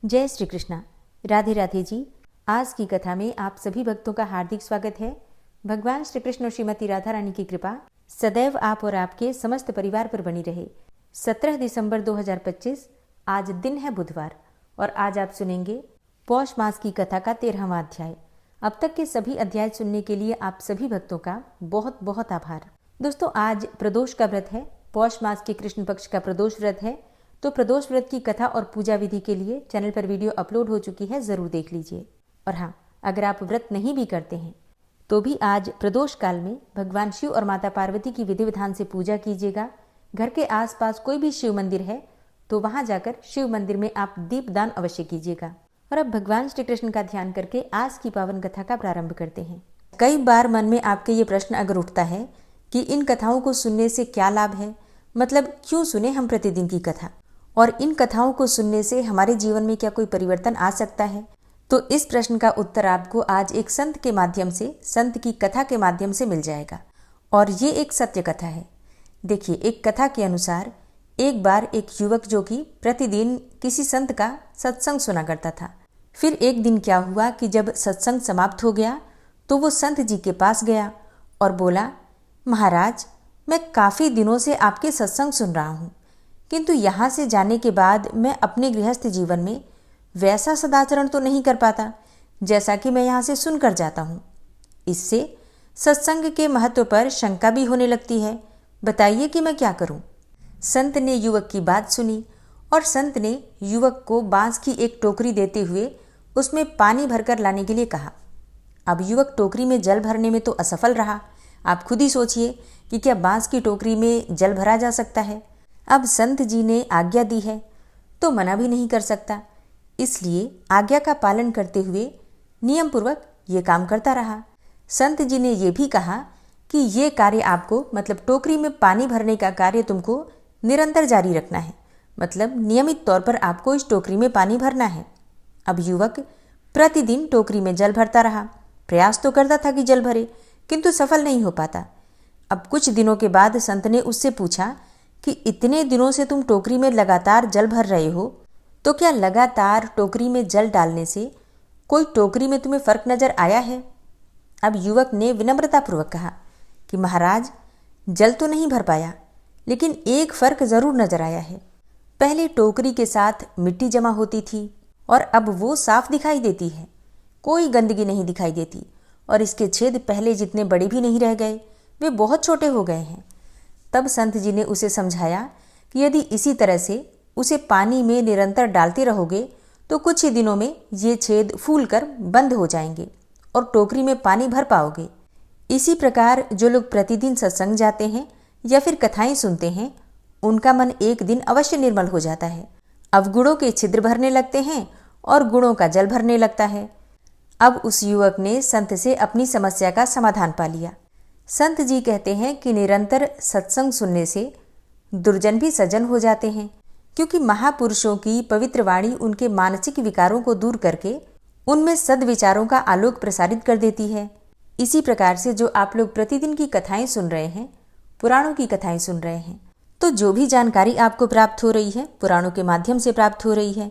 जय श्री कृष्णा। राधे राधे जी। आज की कथा में आप सभी भक्तों का हार्दिक स्वागत है। भगवान श्री कृष्ण और श्रीमती राधा रानी की कृपा सदैव आप और आपके समस्त परिवार पर बनी रहे। 17 दिसंबर 2025 आज दिन है बुधवार और आज आप सुनेंगे पौष मास की कथा का 13वां अध्याय। अब तक के सभी अध्याय सुनने के लिए आप सभी भक्तों का बहुत बहुत आभार। दोस्तों, आज प्रदोष का व्रत है। पौष मास के कृष्ण पक्ष का प्रदोष व्रत है, तो प्रदोष व्रत की कथा और पूजा विधि के लिए चैनल पर वीडियो अपलोड हो चुकी है, जरूर देख लीजिए। और हाँ, अगर आप व्रत नहीं भी करते हैं तो भी आज प्रदोष काल में भगवान शिव और माता पार्वती की विधि विधान से पूजा कीजिएगा। घर के आसपास कोई भी शिव मंदिर है तो वहां जाकर शिव मंदिर में आप दीपदान अवश्य कीजिएगा। और अब भगवान श्री कृष्ण का ध्यान करके आज की पावन कथा का प्रारंभ करते हैं। कई बार मन में आपके ये प्रश्न अगर उठता है कि इन कथाओं को सुनने से क्या लाभ है, मतलब क्यों सुने हम प्रतिदिन की कथा, और इन कथाओं को सुनने से हमारे जीवन में क्या कोई परिवर्तन आ सकता है, तो इस प्रश्न का उत्तर आपको आज एक संत के माध्यम से, संत की कथा के माध्यम से मिल जाएगा। और ये एक सत्य कथा है। देखिए, एक कथा के अनुसार एक बार एक युवक जो कि प्रतिदिन किसी संत का सत्संग सुना करता था, फिर एक दिन क्या हुआ कि जब सत्संग समाप्त हो गया तो वो संत जी के पास गया और बोला, महाराज, मैं काफ़ी दिनों से आपके सत्संग सुन रहा हूँ, किंतु यहाँ से जाने के बाद मैं अपने गृहस्थ जीवन में वैसा सदाचरण तो नहीं कर पाता जैसा कि मैं यहाँ से सुनकर जाता हूँ। इससे सत्संग के महत्व पर शंका भी होने लगती है। बताइए कि मैं क्या करूँ। संत ने युवक की बात सुनी और संत ने युवक को बांस की एक टोकरी देते हुए उसमें पानी भरकर लाने के लिए कहा। अब युवक टोकरी में जल भरने में तो असफल रहा। आप खुद ही सोचिए कि क्या बांस की टोकरी में जल भरा जा सकता है। अब संत जी ने आज्ञा दी है तो मना भी नहीं कर सकता, इसलिए आज्ञा का पालन करते हुए नियम पूर्वक ये काम करता रहा। संत जी ने ये भी कहा कि ये कार्य आपको, मतलब टोकरी में पानी भरने का कार्य तुमको निरंतर जारी रखना है, मतलब नियमित तौर पर आपको इस टोकरी में पानी भरना है। अब युवक प्रतिदिन टोकरी में जल भरता रहा। प्रयास तो करता था कि जल भरे, किंतु सफल नहीं हो पाता। अब कुछ दिनों के बाद संत ने उससे पूछा कि इतने दिनों से तुम टोकरी में लगातार जल भर रहे हो, तो क्या लगातार टोकरी में जल डालने से कोई टोकरी में तुम्हें फर्क नजर आया है? अब युवक ने विनम्रतापूर्वक कहा कि महाराज, जल तो नहीं भर पाया, लेकिन एक फर्क जरूर नजर आया है। पहले टोकरी के साथ मिट्टी जमा होती थी और अब वो साफ दिखाई देती है, कोई गंदगी नहीं दिखाई देती, और इसके छेद पहले जितने बड़े भी नहीं रह गए, वे बहुत छोटे हो गए हैं। तब संत जी ने उसे समझाया कि यदि इसी तरह से उसे पानी में निरंतर डालते रहोगे तो कुछ ही दिनों में ये छेद फूलकर बंद हो जाएंगे और टोकरी में पानी भर पाओगे। इसी प्रकार जो लोग प्रतिदिन सत्संग जाते हैं या फिर कथाएं सुनते हैं, उनका मन एक दिन अवश्य निर्मल हो जाता है। अवगुणों के छिद्र भरने लगते हैं और गुणों का जल भरने लगता है। अब उस युवक ने संत से अपनी समस्या का समाधान पा लिया। संत जी कहते हैं कि निरंतर सत्संग सुनने से दुर्जन भी सज्जन हो जाते हैं, क्योंकि महापुरुषों की पवित्र वाणी उनके मानसिक विकारों को दूर करके उनमें सद्विचारों का आलोक प्रसारित कर देती है। इसी प्रकार से जो आप लोग प्रतिदिन की कथाएं सुन रहे हैं, पुराणों की कथाएं सुन रहे हैं, तो जो भी जानकारी आपको प्राप्त हो रही है पुराणों के माध्यम से प्राप्त हो रही है,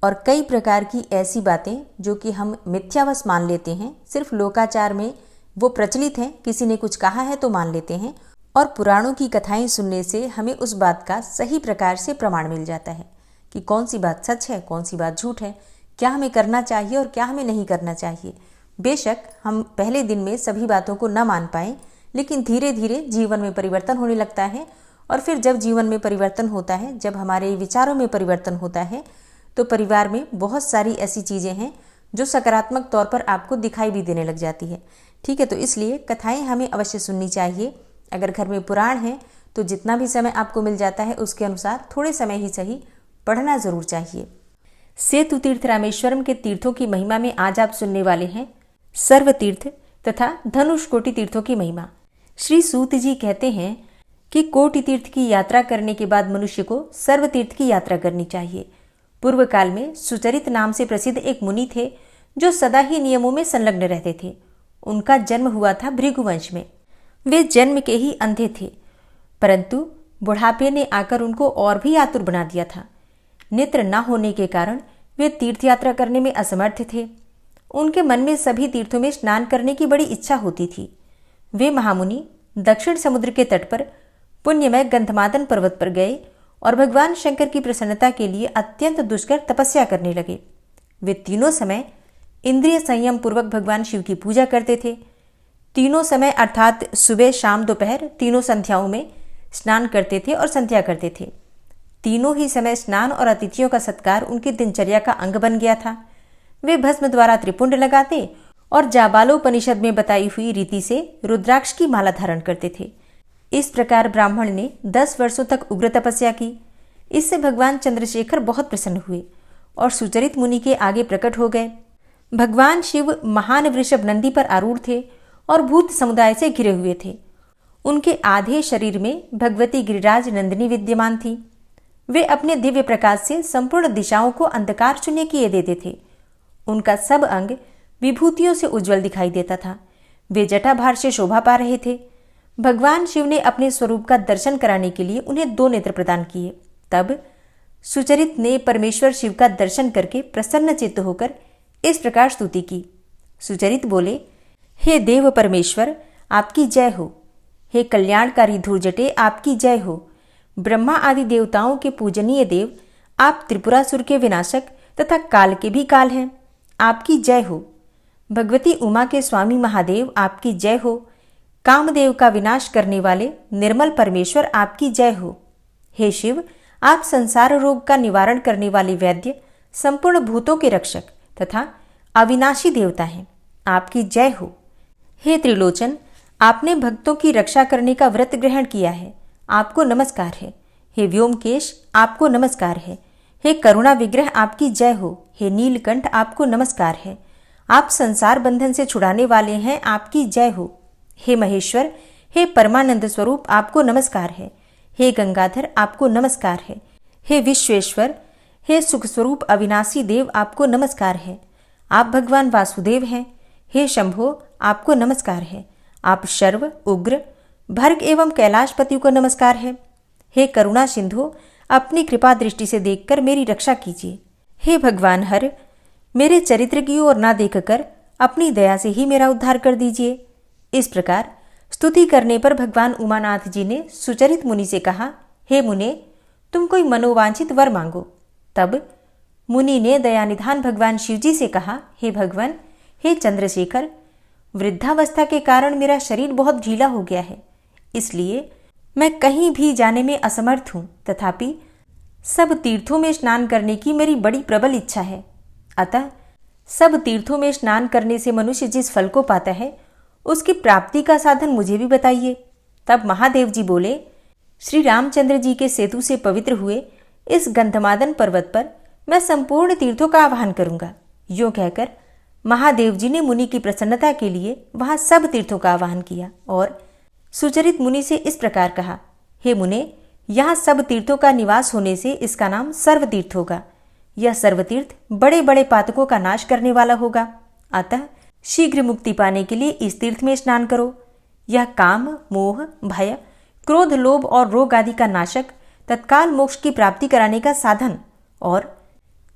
और कई प्रकार की ऐसी बातें जो कि हम मिथ्यावश मान लेते हैं, सिर्फ लोकाचार में वो प्रचलित हैं, किसी ने कुछ कहा है तो मान लेते हैं, और पुराणों की कथाएं सुनने से हमें उस बात का सही प्रकार से प्रमाण मिल जाता है कि कौन सी बात सच है, कौन सी बात झूठ है, क्या हमें करना चाहिए और क्या हमें नहीं करना चाहिए। बेशक हम पहले दिन में सभी बातों को न मान पाएं, लेकिन धीरे धीरे जीवन में परिवर्तन होने लगता है, और फिर जब जीवन में परिवर्तन होता है, जब हमारे विचारों में परिवर्तन होता है, तो परिवार में बहुत सारी ऐसी चीज़ें हैं जो सकारात्मक तौर पर आपको दिखाई भी देने लग जाती है। ठीक है, तो इसलिए कथाएं हमें अवश्य सुननी चाहिए। अगर घर में पुराण है तो जितना भी समय आपको मिल जाता है उसके अनुसार थोड़े समय ही सही पढ़ना जरूर चाहिए। सेतु तीर्थ रामेश्वरम के तीर्थों की महिमा में आज आप सुनने वाले हैं सर्व तीर्थ तथा धनुष कोटि तीर्थों की महिमा। श्री सूत जी कहते हैं कि कोटि तीर्थ की यात्रा करने के बाद मनुष्य को सर्व तीर्थ की यात्रा करनी चाहिए। पूर्व काल में सुचरित नाम से प्रसिद्ध एक मुनि थे जो सदा ही नियमों में संलग्न रहते थे। उनका जन्म हुआ था भृगुवंश में। वे जन्म के ही अंधे थे, परंतु बुढ़ापे ने आकर उनको और भी आतुर बना दिया था। नेत्र न होने के कारण वे तीर्थ यात्रा करने में असमर्थ थे। उनके मन में सभी तीर्थों में स्नान करने की बड़ी इच्छा होती थी। वे महामुनि दक्षिण समुद्र के तट पर पुण्यमय गंधमादन पर्वत पर गए और भगवान शंकर की प्रसन्नता के लिए अत्यंत दुष्कर तपस्या करने लगे। वे तीनों समय इंद्रिय संयम पूर्वक भगवान शिव की पूजा करते थे। तीनों समय अर्थात सुबह शाम दोपहर तीनों संध्याओं में स्नान करते थे और संध्या करते थे। तीनों ही समय स्नान और अतिथियों का सत्कार उनकी दिनचर्या का अंग बन गया था। वे भस्म द्वारा त्रिपुंड लगाते और जाबालोपनिषद में बताई हुई रीति से रुद्राक्ष की माला धारण करते थे। इस प्रकार ब्राह्मण ने 10 वर्षों तक उग्र तपस्या की। इससे भगवान चंद्रशेखर बहुत प्रसन्न हुए और सुचरित मुनि के आगे प्रकट हो गए। भगवान शिव महान वृषभ नंदी पर आरूढ़ थे और भूत समुदाय से घिरे हुए थे। उनके आधे शरीर में भगवती गिरिराज नंदिनी विद्यमान थी। वे अपने दिव्य प्रकाश से संपूर्ण दिशाओं को अंधकार शून्य किए देते थे। उनका सब अंग विभूतियों से उज्जवल दिखाई देता था। वे जटाभार से शोभा पा रहे थे। भगवान शिव ने अपने स्वरूप का दर्शन कराने के लिए उन्हें 2 नेत्र प्रदान किए। तब सुचरित ने परमेश्वर शिव का दर्शन करके प्रसन्न चित्त होकर इस प्रकार स्तुति की। सुचरित बोले, हे देव परमेश्वर, आपकी जय हो। हे कल्याणकारी धूर्जटे, आपकी जय हो। ब्रह्मा आदि देवताओं के पूजनीय देव, आप त्रिपुरासुर के विनाशक तथा काल के भी काल हैं, आपकी जय हो। भगवती उमा के स्वामी महादेव, आपकी जय हो। कामदेव का विनाश करने वाले निर्मल परमेश्वर, आपकी जय हो। हे शिव, आप संसार रोग का निवारण करने वाले वैद्य, संपूर्ण भूतों के रक्षक तथा अविनाशी देवता हैं, आपकी जय हो। हे त्रिलोचन, आपने भक्तों की रक्षा करने का व्रत ग्रहण किया है, आपको नमस्कार है। हे व्योमकेश, आपको नमस्कार है। हे करुणा विग्रह, आपकी जय हो। हे नीलकंठ, आपको नमस्कार है। आप संसार बंधन से छुड़ाने वाले हैं, आपकी जय हो। हे महेश्वर, हे परमानंद स्वरूप, आपको नमस्कार है। हे गंगाधर, आपको नमस्कार है। हे विश्वेश्वर, हे सुख स्वरूप अविनाशी देव, आपको नमस्कार है। आप भगवान वासुदेव हैं। हे शंभो, आपको नमस्कार है। आप शर्व, उग्र, भर्ग एवं कैलाशपति को नमस्कार है। हे करुणा सिंधु, अपनी कृपा दृष्टि से देखकर मेरी रक्षा कीजिए। हे भगवान हर, मेरे चरित्र की ओर ना देखकर अपनी दया से ही मेरा उद्धार कर दीजिए। इस प्रकार स्तुति करने पर भगवान उमानाथ जी ने सुचरित मुनि से कहा, हे मुने, तुम कोई मनोवांछित वर मांगो। तब मुनि ने दयानिधान भगवान शिवजी से कहा, हे भगवान, हे चंद्रशेखर, वृद्धावस्था के कारण मेरा शरीर बहुत ढीला हो गया है, इसलिए मैं कहीं भी जाने में असमर्थ हूँ। तथापि सब तीर्थों में स्नान करने की मेरी बड़ी प्रबल इच्छा है। अतः सब तीर्थों में स्नान करने से मनुष्य जिस फल को पाता है, उसकी प्राप्ति का साधन मुझे भी बताइए। तब महादेव जी बोले, श्री रामचंद्र जी के सेतु से पवित्र हुए इस गंधमादन पर्वत पर मैं संपूर्ण तीर्थों का आह्वान करूंगा। यूं कहकर महादेव जी ने मुनि की प्रसन्नता के लिए वहां सब तीर्थों का आह्वान किया और सुचरित मुनि से इस प्रकार कहा, हे मुने, यहाँ सब तीर्थों का निवास होने से इसका नाम सर्वतीर्थ होगा। यह सर्वतीर्थ बड़े बड़े पातकों का नाश करने वाला होगा। अतः शीघ्र मुक्ति पाने के लिए इस तीर्थ में स्नान करो। यह काम, मोह, भय, क्रोध, लोभ और रोग आदि का नाशक, तत्काल मोक्ष की प्राप्ति कराने का साधन और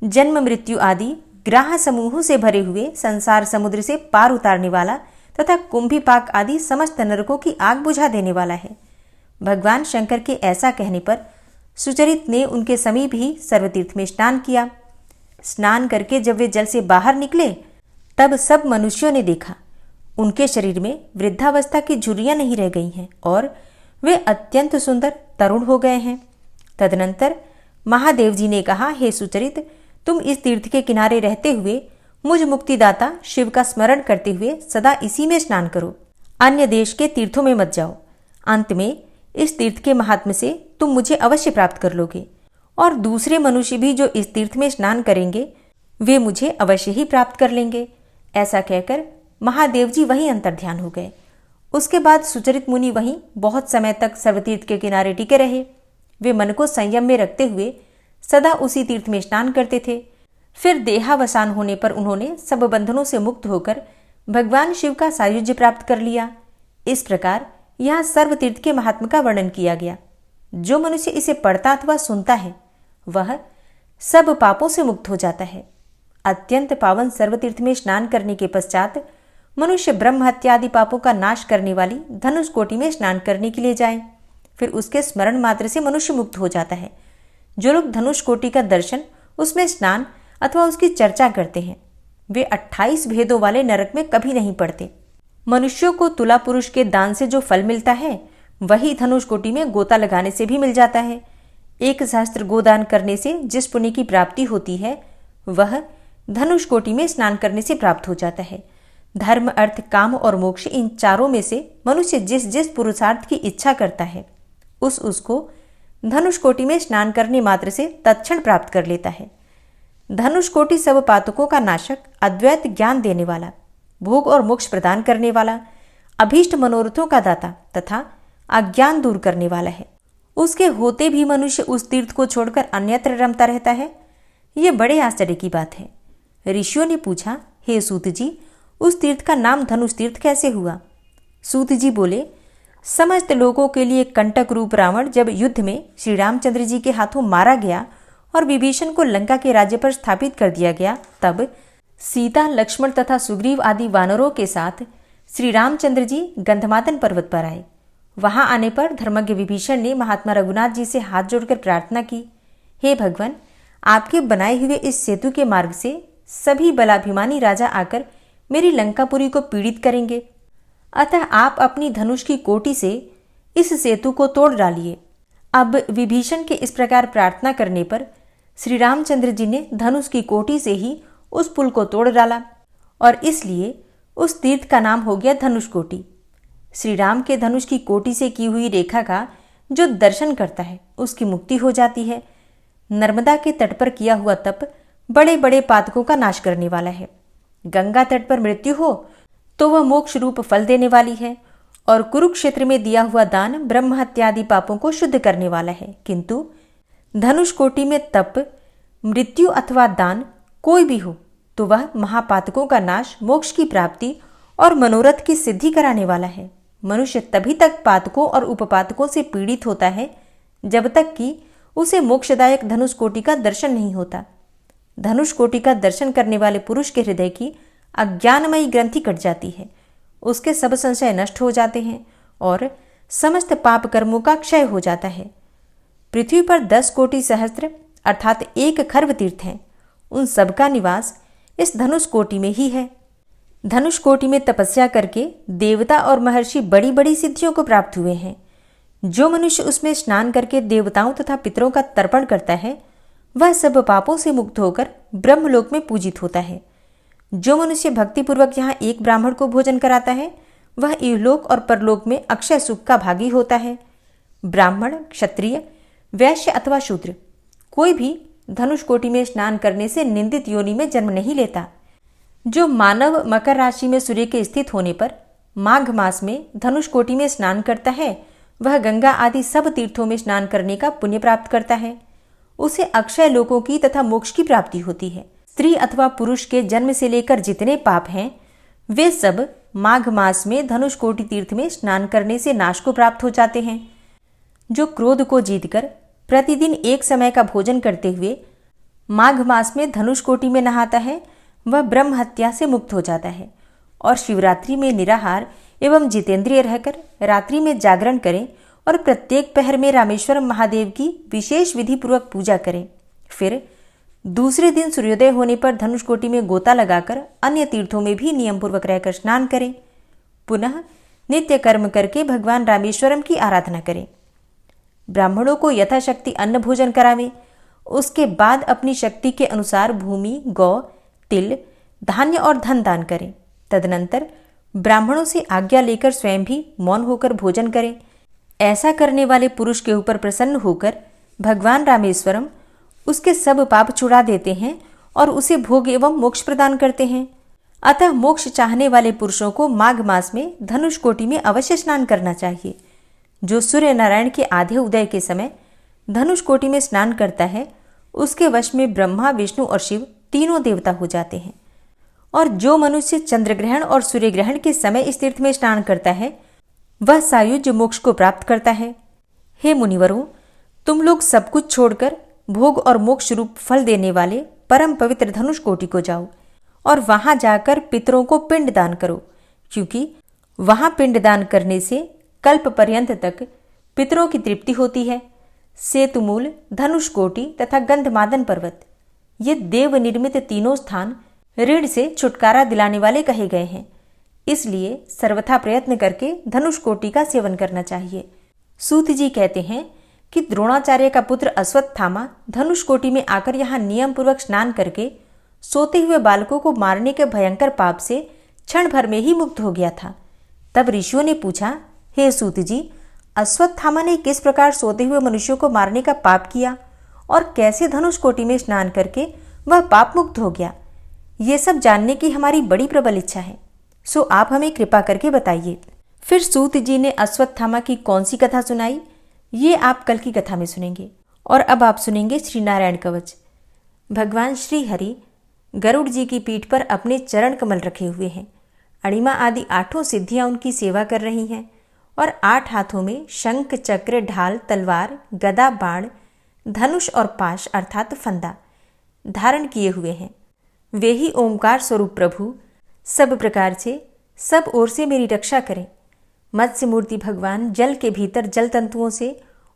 जन्म मृत्यु आदि ग्राह समूहों से भरे हुए संसार समुद्र से पार उतारने वाला तथा कुंभीपाक आदि समस्त नरकों की आग बुझा देने वाला है। भगवान शंकर के ऐसा कहने पर सुचरित ने उनके समीप ही सर्वतीर्थ में स्नान किया। स्नान करके जब वे जल से बाहर निकले, तब सब मनुष्यों ने देखा उनके शरीर में वृद्धावस्था की झुर्रियां नहीं रह गई हैं और वे अत्यंत सुंदर तरुण हो गए हैं। तदनंतर महादेव जी ने कहा, हे सुचरित, तुम इस तीर्थ के किनारे रहते हुए मुझ मुक्तिदाता शिव का स्मरण करते हुए सदा इसी में स्नान करो, अन्य देश के तीर्थों में मत जाओ। अंत में इस तीर्थ के महात्म्य से तुम मुझे अवश्य प्राप्त कर लोगे और दूसरे मनुष्य भी जो इस तीर्थ में स्नान करेंगे वे मुझे अवश्य ही प्राप्त कर लेंगे। ऐसा कहकर महादेव जी वहीं अंतर्ध्यान हो गए। उसके बाद सुचरित मुनि वहीं बहुत समय तक सर्वतीर्थ के किनारे टिके रहे। वे मन को संयम में रखते हुए सदा उसी तीर्थ में स्नान करते थे। फिर देहावसान होने पर उन्होंने सब बंधनों से मुक्त होकर भगवान शिव का सायुज्य प्राप्त कर लिया। इस प्रकार यहाँ सर्वतीर्थ के महात्म्य का वर्णन किया गया। जो मनुष्य इसे पढ़ता अथवा सुनता है वह सब पापों से मुक्त हो जाता है। अत्यंत पावन सर्वतीर्थ में स्नान करने के पश्चात मनुष्य ब्रह्म हत्या आदि पापों का नाश करने वाली धनुष कोटि में स्नान करने के लिए जाए। फिर उसके स्मरण मात्र से मनुष्य मुक्त हो जाता है। जो लोग धनुष कोटि का दर्शन, उसमें स्नान अथवा उसकी चर्चा करते हैं, वे 28 भेदों वाले नरक में कभी नहीं पड़ते। मनुष्यों को तुला पुरुष के दान से जो फल मिलता है, वही धनुष कोटि में गोता लगाने से भी मिल जाता है। 1 सहस्त्र गोदान करने से जिस पुण्य की प्राप्ति होती है, वह धनुष कोटि में स्नान करने से प्राप्त हो जाता है। धर्म, अर्थ, काम और मोक्ष, इन चारों में से मनुष्य जिस जिस पुरुषार्थ की इच्छा करता है, उसको धनुष कोटि में स्नान करने मात्र से तत्क्षण प्राप्त कर लेता है। धनुष कोटि सब पातकों का नाशक, अद्वैत ज्ञान देने वाला, भोग और मोक्ष प्रदान करने वाला, अभीष्ट मनोरथों का दाता तथा अज्ञान दूर करने वाला है। उसके होते भी मनुष्य उस तीर्थ को छोड़कर अन्यत्र रमता रहता है। यह बड़े आश्चर्य की बात है। ऋषियों ने पूछा, हे सूत जी, उस तीर्थ का नाम धनुष तीर्थ कैसे हुआ? सूत जी बोले, समस्त लोगों के लिए कंटक रूप रावण जब युद्ध में श्री रामचंद्र जी के हाथों मारा गया और विभीषण को लंका के राज्य पर स्थापित कर दिया गया, तब सीता, लक्ष्मण तथा सुग्रीव आदि वानरों के साथ श्री रामचंद्र जी गंधमादन पर्वत पर आए। वहां आने पर धर्मज्ञ विभीषण ने महात्मा रघुनाथ जी से हाथ जोड़कर प्रार्थना की, हे भगवान, आपके बनाए हुए इस सेतु के मार्ग से सभी बलाभिमानी राजा आकर मेरी लंकापुरी को पीड़ित करेंगे, अतः आप अपनी धनुष की कोटि से इस सेतु को तोड़ डालिए। अब विभीषण के इस प्रकार प्रार्थना करने पर श्री रामचंद्र जी ने धनुष की कोटि से ही उस पुल को तोड़ डाला और इसलिए उस तीर्थ का नाम हो गया धनुष कोटि। श्री राम के धनुष की कोटि से की हुई रेखा का जो दर्शन करता है, उसकी मुक्ति हो जाती है। नर्मदा के तट पर किया हुआ तप बड़े बड़े पातकों का नाश करने वाला है। गंगा तट पर मृत्यु हो तो वह मोक्ष रूप फल देने वाली है और कुरुक्षेत्र में दिया हुआ दान ब्रह्म हत्यादि पापों को शुद्ध करने वाला है। किंतु धनुष कोटि में तप, मृत्यु अथवा दान कोई भी हो तो वह महापातकों का नाश, मोक्ष की प्राप्ति और मनोरथ की सिद्धि कराने वाला है। मनुष्य तभी तक पातकों और उपपातकों से पीड़ित होता है जब तक कि उसे मोक्षदायक धनुष कोटि का दर्शन नहीं होता। धनुष कोटि का दर्शन करने वाले पुरुष के हृदय की अज्ञानमयी ग्रंथि कट जाती है, उसके सब संशय नष्ट हो जाते हैं और समस्त पाप कर्मों का क्षय हो जाता है। पृथ्वी पर 10 कोटि सहस्त्र अर्थात 1 खर्व तीर्थ हैं। उन सबका निवास इस धनुष कोटि में ही है। धनुष कोटि में तपस्या करके देवता और महर्षि बड़ी बड़ी सिद्धियों को प्राप्त हुए हैं। जो मनुष्य उसमें स्नान करके देवताओं तथा पितरों का तर्पण करता है, वह सब पापों से मुक्त होकर ब्रह्मलोक में पूजित होता है। जो मनुष्य भक्तिपूर्वक यहाँ एक ब्राह्मण को भोजन कराता है, वह इहलोक और परलोक में अक्षय सुख का भागी होता है। ब्राह्मण, क्षत्रिय, वैश्य अथवा शूद्र कोई भी धनुष कोटि में स्नान करने से निंदित योनि में जन्म नहीं लेता। जो मानव मकर राशि में सूर्य के स्थित होने पर माघ मास में धनुष कोटि में स्नान करता है, वह गंगा आदि सब तीर्थों में स्नान करने का पुण्य प्राप्त करता है। उसे अक्षय लोकों की तथा मोक्ष की प्राप्ति होती है। स्त्री अथवा पुरुष के जन्म से लेकर जितने पाप हैं, वे सब माघ मास में धनुष कोटि तीर्थ में स्नान करने से नाश को प्राप्त हो जाते हैं। जो क्रोध को जीतकर प्रतिदिन एक समय का भोजन करते हुए माघ मास में धनुष कोटि में नहाता है, वह ब्रह्म हत्या से मुक्त हो जाता है और शिवरात्रि में निराहार एवं जितेंद्रिय रहकर रात्रि में जागरण करें और प्रत्येक पहर में रामेश्वर महादेव की विशेष विधि पूर्वक पूजा करें। फिर दूसरे दिन सूर्योदय होने पर धनुष कोटि में गोता लगाकर अन्य तीर्थों में भी नियम पूर्वक रहकर स्नान करें। पुनः नित्य कर्म करके भगवान रामेश्वरम की आराधना करें। ब्राह्मणों को यथाशक्ति अन्न भोजन करावें। उसके बाद अपनी शक्ति के अनुसार भूमि, गौ, तिल, धान्य और धन दान करें। तदनंतर ब्राह्मणों से आज्ञा लेकर स्वयं भी मौन होकर भोजन करें। ऐसा करने वाले पुरुष के ऊपर प्रसन्न होकर भगवान रामेश्वरम उसके सब पाप छुड़ा देते हैं और उसे भोग एवं मोक्ष प्रदान करते हैं। अतः मोक्ष चाहने वाले पुरुषों को माघ मास में धनुष कोटि में अवश्य स्नान करना चाहिए। जो सूर्य नारायण के आधे उदय के समय धनुष कोटि में स्नान करता है, उसके वश में ब्रह्मा, विष्णु और शिव तीनों देवता हो जाते हैं। और जो मनुष्य चंद्र ग्रहण और सूर्य ग्रहण के समय इस तीर्थ में स्नान करता है, वह सायुज्य मोक्ष को प्राप्त करता है। हे मुनिवरों, तुम लोग सब कुछ छोड़कर भोग और मोक्ष रूप फल देने वाले परम पवित्र धनुष कोटि को जाओ और वहां जाकर पितरों को पिंड दान करो, क्योंकि वहां पिंड दान करने से कल्प पर्यंत तक पितरों की तृप्ति होती है। सेतुमूल, धनुष कोटि तथा गंधमादन पर्वत, ये देव निर्मित तीनों स्थान ऋण से छुटकारा दिलाने वाले कहे गए हैं। इसलिए सर्वथा प्रयत्न करके धनुष कोटि का सेवन करना चाहिए। सूत जी कहते हैं कि द्रोणाचार्य का पुत्र अश्वत्थामा धनुष कोटि में आकर यहाँ नियम पूर्वक स्नान करके सोते हुए बालकों को मारने के भयंकर पाप से क्षण भर में ही मुक्त हो गया था। तब ऋषियों ने पूछा, हे सूत जी, अश्वत्थामा ने किस प्रकार सोते हुए मनुष्यों को मारने का पाप किया और कैसे धनुष कोटि में स्नान करके वह पाप मुक्त हो गया? ये सब जानने की हमारी बड़ी प्रबल इच्छा है, सो आप हमें कृपा करके बताइए। फिर सूत जी ने अश्वत्थामा की कौन सी कथा सुनाई, ये आप कल की कथा में सुनेंगे। और अब आप सुनेंगे श्री नारायण कवच। भगवान श्री हरि गरुड़ जी की पीठ पर अपने चरण कमल रखे हुए हैं। अणिमा आदि 8 सिद्धियां उनकी सेवा कर रही हैं और 8 हाथों में शंख, चक्र, ढाल, तलवार, गदा, बाण, धनुष और पाश अर्थात फंदा धारण किए हुए हैं। वे ही ओंकार स्वरूप प्रभु सब प्रकार से सब ओर से मेरी रक्षा करें। मत्स्य मूर्ति भगवान जल के भीतर जल तंतुओं से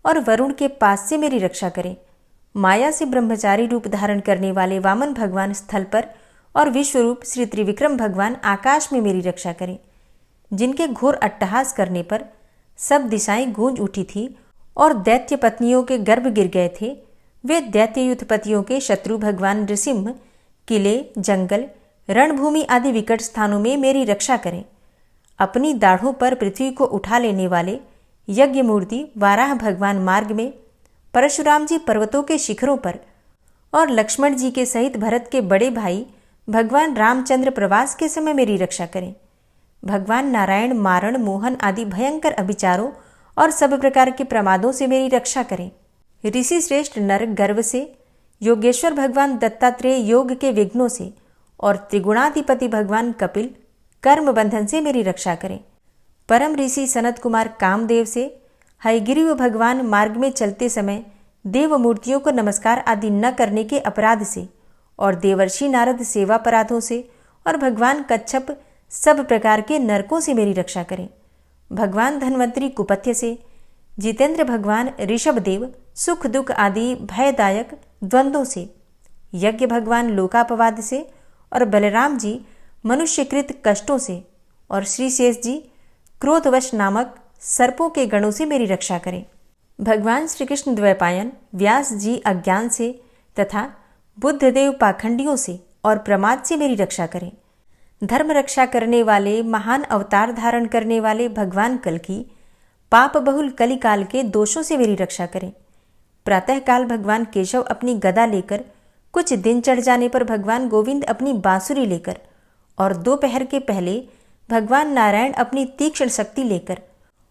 और वरुण के पास से मेरी रक्षा करें। माया से ब्रह्मचारी रूप धारण करने वाले वामन भगवान स्थल पर और विश्वरूप श्री त्रिविक्रम भगवान आकाश में मेरी रक्षा करें। जिनके घोर अट्टहास करने पर सब दिशाएं गूंज उठी थी और दैत्य पत्नियों के गर्भ गिर गए थे, वे दैत्ययुत पतियों के शत्रु भगवान नृसिंह किले, जंगल, रणभूमि आदि विकट स्थानों में मेरी रक्षा करें। अपनी दाढ़ों पर पृथ्वी को उठा लेने वाले यज्ञ मूर्ति वाराह भगवान मार्ग में, परशुराम जी पर्वतों के शिखरों पर और लक्ष्मण जी के सहित भरत के बड़े भाई भगवान रामचंद्र प्रवास के समय मेरी रक्षा करें। भगवान नारायण मारण, मोहन आदि भयंकर अभिचारों और सब प्रकार के प्रमादों से मेरी रक्षा करें। ऋषि श्रेष्ठ नर गर्व से, योगेश्वर भगवान दत्तात्रेय योग के विघ्नों से और त्रिगुणाधिपति भगवान कपिल कर्म बंधन से मेरी रक्षा करें। परम ऋषि सनत कुमार कामदेव से, हयग्रीव भगवान मार्ग में चलते समय देव मूर्तियों को नमस्कार आदि न करने के अपराध से और देवर्षि नारद सेवा अपराधों से और भगवान कच्छप सब प्रकार के नरकों से मेरी रक्षा करें। भगवान धन्वंतरी कुपथ्य से, जितेंद्र भगवान ऋषभदेव सुख दुख आदि भयदायक द्वंद्वों से, यज्ञ भगवान लोकापवाद से और बलराम जी मनुष्यकृत कष्टों से और श्री शेष जी क्रोधवश नामक सर्पों के गणों से मेरी रक्षा करें। भगवान श्री कृष्ण द्वैपायन व्यास जी अज्ञान से तथा बुद्धदेव पाखंडियों से और प्रमाद से मेरी रक्षा करें। धर्म रक्षा करने वाले महान अवतार धारण करने वाले भगवान कल्कि पाप बहुल कलिकाल के दोषों से मेरी रक्षा करें। प्रातःकाल भगवान केशव अपनी गदा लेकर, कुछ दिन चढ़ जाने पर भगवान गोविंद अपनी बांसुरी लेकर और दोपहर के पहले भगवान नारायण अपनी तीक्ष्ण शक्ति लेकर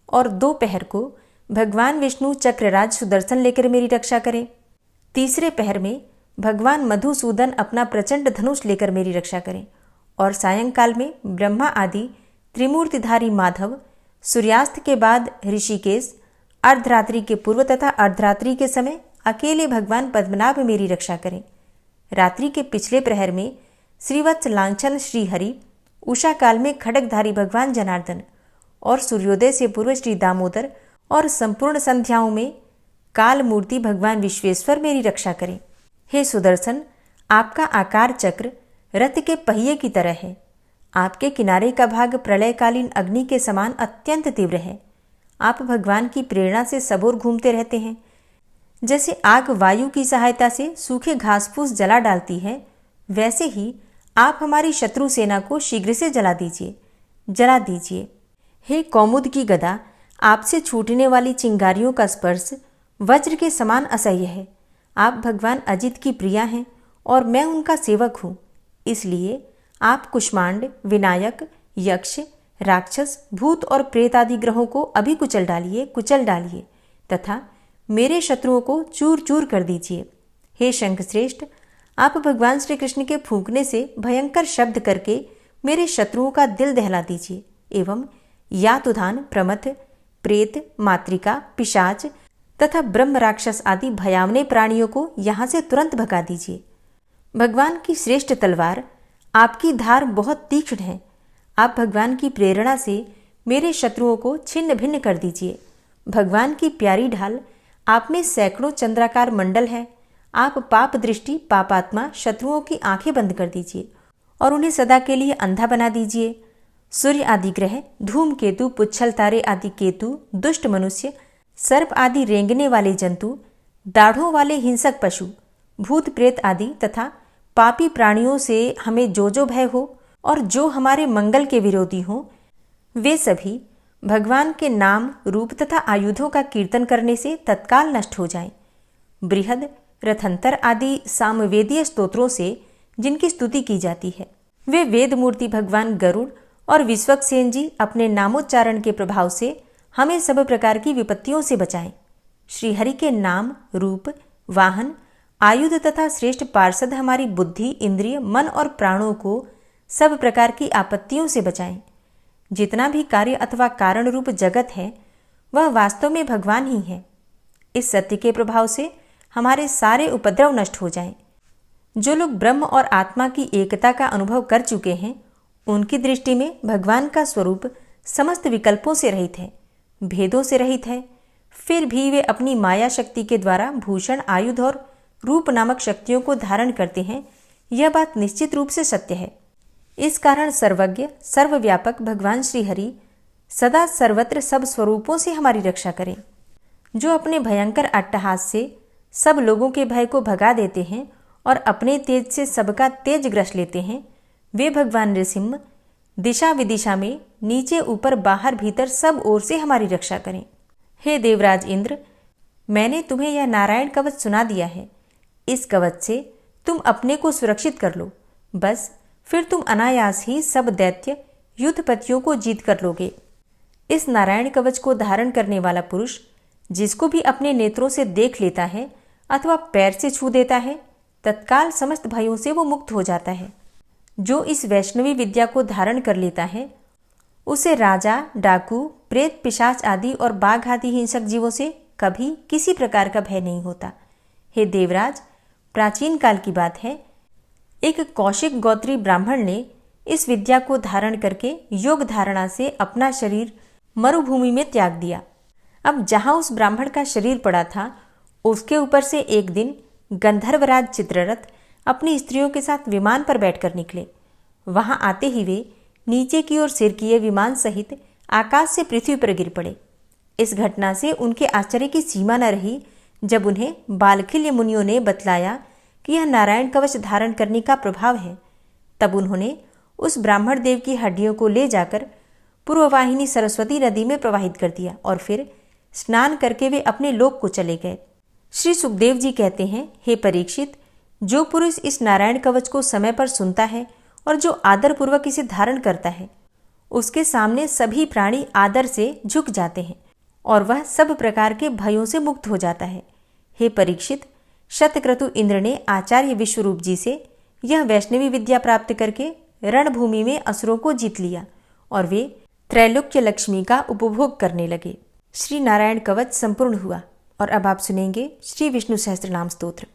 और दोपहर को भगवान विष्णु चक्रराज सुदर्शन लेकर मेरी रक्षा करें। तीसरे पहर में भगवान मधुसूदन अपना प्रचंड धनुष लेकर मेरी रक्षा करें और सायंकाल में ब्रह्मा आदि त्रिमूर्तिधारी माधव, सूर्यास्त के बाद ऋषिकेश, अर्धरात्रि के पूर्व तथा अर्धरात्रि के समय अकेले भगवान पद्मनाभ मेरी रक्षा करें। रात्रि के पिछले प्रहर में श्रीवत्स लांछन श्रीहरि, उषा काल में खड्गधारी भगवान जनार्दन और सूर्योदय से पूर्व श्री दामोदर और संपूर्ण संध्याओं में काल मूर्ति भगवान विश्वेश्वर मेरी रक्षा करें। हे सुदर्शन, आपका आकार चक्र रथ के पहिए की तरह है। आपके किनारे का भाग प्रलयकालीन अग्नि के समान अत्यंत तीव्र है। आप भगवान की प्रेरणा से सबोर घूमते रहते हैं। जैसे आग वायु की सहायता से सूखे घास फूस जला डालती है, वैसे ही आप हमारी शत्रु सेना को शीघ्र से जला दीजिए। हे कौमुद की गदा, आपसे छूटने वाली चिंगारियों का स्पर्श वज्र के समान असह्य है। आप भगवान अजित की प्रिया हैं और मैं उनका सेवक हूँ। इसलिए आप कुष्मांड, विनायक, यक्ष, राक्षस, भूत और प्रेत आदि ग्रहों को अभी कुचल डालिए तथा मेरे शत्रुओं को चूर चूर कर दीजिए। हे शंखश्रेष्ठ, आप भगवान श्री कृष्ण के फूंकने से भयंकर शब्द करके मेरे शत्रुओं का दिल दहला दीजिए एवं यातुधान, प्रमथ, प्रेत, मातृका, पिशाच तथा ब्रह्म राक्षस आदि भयावने प्राणियों को यहाँ से तुरंत भगा दीजिए। भगवान की श्रेष्ठ तलवार, आपकी धार बहुत तीक्ष्ण है। आप भगवान की प्रेरणा से मेरे शत्रुओं को छिन्न भिन्न कर दीजिए। भगवान की प्यारी ढाल, आप में सैकड़ों चंद्राकार मंडल है। आप पाप दृष्टि पापात्मा शत्रुओं की आंखें बंद कर दीजिए और उन्हें सदा के लिए अंधा बना दीजिए। सूर्य आदि ग्रह, धूमकेतु, पुच्छल तारे आदि केतु, दुष्ट मनुष्य, सर्प आदि रेंगने वाले जंतु, दाढ़ों वाले हिंसक पशु, भूत प्रेत आदि तथा पापी प्राणियों से हमें जो भय हो और जो हमारे मंगल के विरोधी हो, वे सभी भगवान के नाम, रूप तथा आयुधों का कीर्तन करने से तत्काल नष्ट हो जाएं। बृहद, रथंतर आदि सामवेदीय स्तोत्रों से जिनकी स्तुति की जाती है, वे वेद मूर्ति भगवान गरुड़ और विश्वक्सेन जी अपने नामोच्चारण के प्रभाव से हमें सब प्रकार की विपत्तियों से बचाएं। श्रीहरि के नाम, रूप, वाहन, आयुध तथा श्रेष्ठ पार्षद हमारी बुद्धि, इंद्रिय, मन और प्राणों को सब प्रकार की आपत्तियों से बचाएं। जितना भी कार्य अथवा कारण रूप जगत है, वह वास्तव में भगवान ही है। इस सत्य के प्रभाव से हमारे सारे उपद्रव नष्ट हो जाएं। जो लोग ब्रह्म और आत्मा की एकता का अनुभव कर चुके हैं, उनकी दृष्टि में भगवान का स्वरूप समस्त विकल्पों से रहित है, भेदों से रहित है। फिर भी वे अपनी माया शक्ति के द्वारा भूषण, आयुध और रूप नामक शक्तियों को धारण करते हैं। यह बात निश्चित रूप से सत्य है। इस कारण सर्वज्ञ, सर्वव्यापक भगवान श्री हरि सदा सर्वत्र सब स्वरूपों से हमारी रक्षा करें। जो अपने भयंकर अट्टहास से सब लोगों के भय को भगा देते हैं और अपने तेज से सबका तेज ग्रस लेते हैं, वे भगवान नृसिंह दिशा विदिशा में, नीचे ऊपर, बाहर भीतर सब ओर से हमारी रक्षा करें। हे देवराज इंद्र, मैंने तुम्हें यह नारायण कवच सुना दिया है। इस कवच से तुम अपने को सुरक्षित कर लो। बस फिर तुम अनायास ही सब दैत्य युद्धपतियों को जीत कर लोगे। इस नारायण कवच को धारण करने वाला पुरुष जिसको भी अपने नेत्रों से देख लेता है अथवा पैर से छू देता है, तत्काल समस्त भयों से वो मुक्त हो जाता है। जो इस वैष्णवी विद्या को धारण कर लेता है, उसे राजा, डाकू, प्रेत, पिशाच आदि और बाघ आदि हिंसक जीवों से कभी किसी प्रकार का भय नहीं होता। हे देवराज, प्राचीन काल की बात है, एक कौशिक गोत्री ब्राह्मण ने इस विद्या को धारण करके योग धारणा से अपना शरीर मरुभूमि में त्याग दिया। अब जहां उस ब्राह्मण का शरीर पड़ा था, उसके ऊपर से एक दिन गंधर्वराज चित्ररथ अपनी स्त्रियों के साथ विमान पर बैठकर निकले। वहां आते ही वे नीचे की ओर सिर किए विमान सहित आकाश से पृथ्वी पर गिर पड़े। इस घटना से उनके आश्चर्य की सीमा न रही जब उन्हें बालखिल्य मुनियों ने बतलाया कि यह नारायण कवच धारण करने का प्रभाव है। तब उन्होंने उस ब्राह्मण देव की हड्डियों को ले जाकर पूर्ववाहिनी सरस्वती नदी में प्रवाहित कर दिया और फिर स्नान करके वे अपने लोक को चले गए। श्री सुखदेव जी कहते हैं, हे परीक्षित, जो पुरुष इस नारायण कवच को समय पर सुनता है और जो आदर पूर्वक इसे धारण करता है, उसके सामने सभी प्राणी आदर से झुक जाते हैं और वह सब प्रकार के भयों से मुक्त हो जाता है। हे परीक्षित, शतक्रतु इंद्र ने आचार्य विश्वरूप जी से यह वैष्णवी विद्या प्राप्त करके रणभूमि में असुरों को जीत लिया और वे त्रैलोक्य लक्ष्मी का उपभोग करने लगे। श्री नारायण कवच संपूर्ण हुआ और अब आप सुनेंगे श्री विष्णु सहस्त्रनाम स्तोत्र।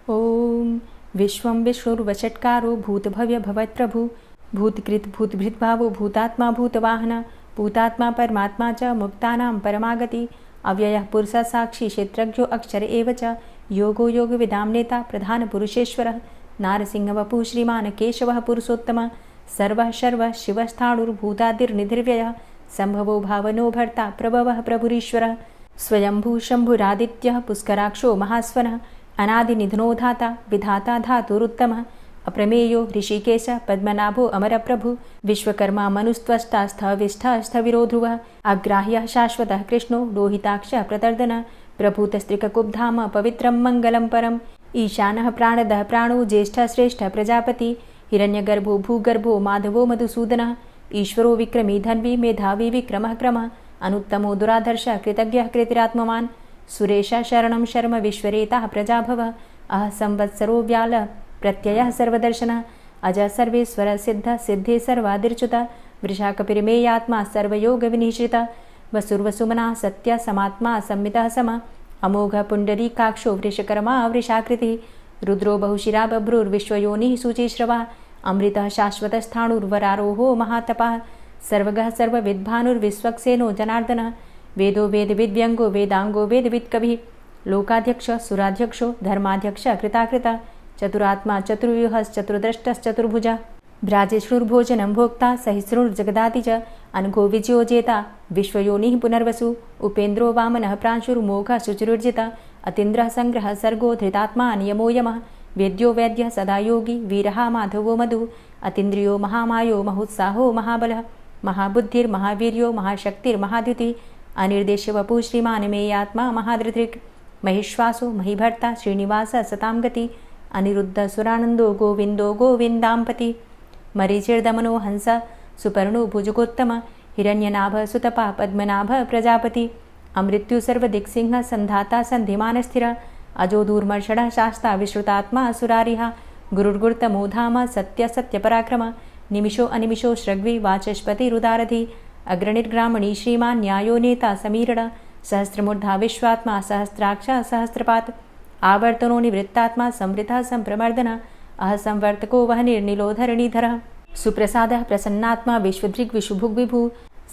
ओम विश्वं विष्णुर्वषट्कारो भूतभव्य भवत्प्रभु भूतकृत भूतभृत भावो भूतात्मा भूतवाहन भूतात्मा परमात्मा च मुक्तानां परमागति अव्ययः पुरुषः साक्षी क्षेत्रज्ञो अक्षर एव च योगो योग विदाम नेता प्रधान पुरुषेश्वरः नारसिंह वपुः श्रीमान केशवः पुरुषोत्तम सर्वः शर्वः शिवस्थाणुर्भूतादिर्निधिर्व्ययः संभवो भावनो भर्ता प्रभवः प्रभुरीश्वरः स्वयंभू शंभुरादित्यः पुष्कराक्षो महास्वनः अनादिनिधनो धाता विधाता धातुरुत्तमः अप्रमेयो ऋषिकेश पद्मनाभो अमरप्रभु विश्वकर्मा मनुस्त्वष्टा स्थविष्ठः स्थविरो ध्रुवः अग्राह्यः शाश्वतः कृष्णो लोहिताक्षः प्रतर्दनः प्रभूतस्त्रिककुब्धाम पवित्रं मङ्गलं परम् ईशानः प्राणदः प्राणो ज्येष्ठः श्रेष्ठः प्रजापति हिरण्यगर्भो भूगर्भो माधवो मधुसूदनः ईश्वरो विक्रमी धन्वी मेधावी विक्रमः क्रमः अनुत्तमो दुराधर्षः कृतज्ञः कृतिरात्मवान् सुरेशः शरणं शर्म विश्वरेताः प्रजाभवः अह संवत्सरो व्यालः प्रत्ययः सर्वदर्शनः अजः सर्वेश्वरः सिद्धः सिद्धे सर्वादिर्च्युतः वृषाकपिर्मेयात्मा सर्वयोगविनिश्रितः वसुर्वसुमनः सत्यः समात्मा संमितः समः अमोघः पुण्डरीकाक्षो वृषकर्मा वृषाकृतिः रुद्रो बहुशिरा बभ्रुर्विश्वयोनिः शुचिश्रवा अमृतः शाश्वतस्थाणुर्वरारोहो महातपः सर्वगः सर्वविद्भानुर्विश्वक्सेनो जनार्दनः वेदो वेदविद्व्यङ्गो वेदाङ्गो वेदवित्कविः लोकाध्यक्ष सुराध्यक्षो धर्माध्यक्ष कृताकृत चतुरात्मा चतुर्व्यूहश्चतुर्द्रष्टश्चतुर्भुजः भ्राजिष्णुर्भोजनं भोक्ता सहिष्णुर्जगदाति च अनघो विजयो जेता विश्वयोनिः पुनर्वसु उपेन्द्रो वामनः प्रांशुर्मोघः शुचिरुर्जिता अतीन्द्रः संग्रहः सर्गो धृतात्मा नियमो यमः वेद्यो वैद्यः सदा योगी वीरः माधवो मधु अतीन्द्रियो महामायो महोत्साहो महाबलः महाबुद्धिर्महावीर्यो महाशक्तिर्महाद्युतिः अनिर्देश्य वपुः श्रीमान् मेयात्मा महाधृतिर् महिश्वासो महिभर्ता श्रीनिवासः सतां गति अनिरुद्ध सुरानन्दो गोविन्दो गोविन्दाम्पति मरीचिर्दमनो हंस सुपर्णो भुजगोत्तम हिरण्यनाभ सुतपा पद्मनाभ प्रजापति अमृत्यु सर्वदिक्सिंह संधाता संधिमान स्थिर अजो दूर्मर्षण शास्ता विश्रुतात्मा सुरारिहा गुरुर्गुर्तमो धाम सत्य सत्य पराक्रम निमिषो अनिमिषो श्रग्वी वाचस्पति रुदारधि अग्रणिर्ग्रामणी श्रीमान् न्यायो नेता समीरण सहस्रमूर्धा विश्वात्मा सहस्राक्ष सहस्रपात आवर्तनो निवृत्तात्मा संवृतः संप्रमर्दन अहसंवर्तको वह निर्निलोधरणीधरः सुप्रसादः प्रसन्नात्मा विश्वदृग् विशुभुग्विभु